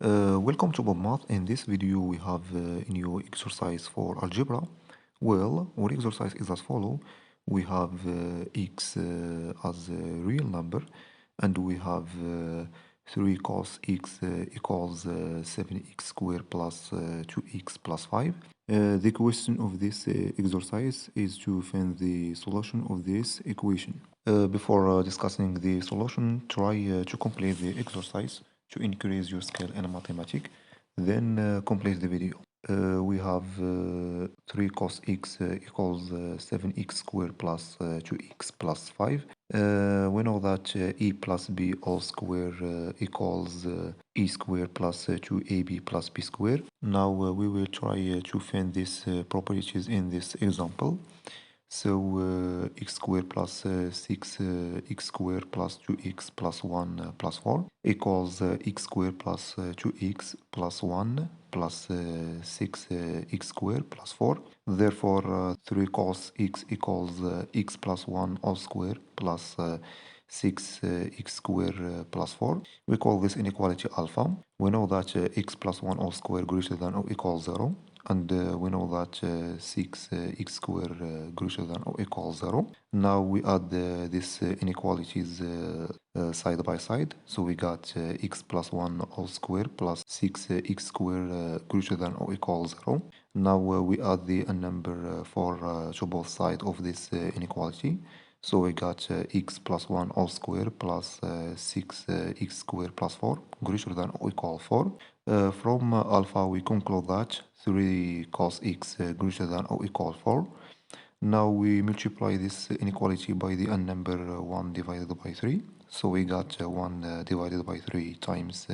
Welcome to BobMath. In this video, we have a new exercise for algebra. Well, our exercise is as follow. We have x as a real number, and we have 3 cos x equals 7x squared plus 2x plus 5. The question of this exercise is to find the solution of this equation. Before discussing the solution, try to complete the exercise to increase your skill in mathematics, then complete the video. We have 3 cos x equals 7x squared plus 2x plus 5. We know that e plus b all square equals e squared plus 2ab plus b squared. Now we will try to find these properties in this example. So x squared plus 6x squared plus 2x plus 1 plus 4 equals x squared plus 2x plus 1 plus 6x squared plus 4. Therefore, 3 cos x equals x plus 1 all square plus 6x squared plus 4. We call this inequality alpha. We know that x plus 1 all square greater than or equals 0. And we know that 6x squared greater than or equals 0. Now we add these inequalities side by side. So we got x plus 1 all squared plus 6x squared greater than or equals 0. Now we add the number to both sides of this inequality. So we got x plus 1 all squared plus 6x squared plus 4 greater than or equal 4. From alpha we conclude that 3 cos x greater than or equal 4. Now we multiply this inequality by the number 1 divided by 3. So we got 1 divided by 3 times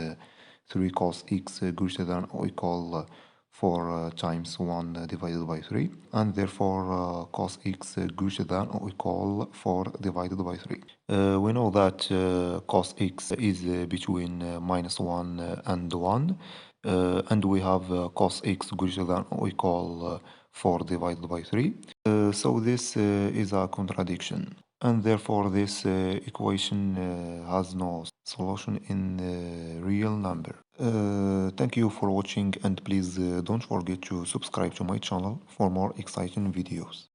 3 cos x greater than or equal 4 times 1 divided by 3, and therefore cos x greater than or equal 4 divided by 3. We know that cos x is between minus 1 and 1, and we have cos x greater than or equal 4 divided by 3. So this is a contradiction, and therefore this equation has no solution in real number. Thank you for watching, and please don't forget to subscribe to my channel for more exciting videos.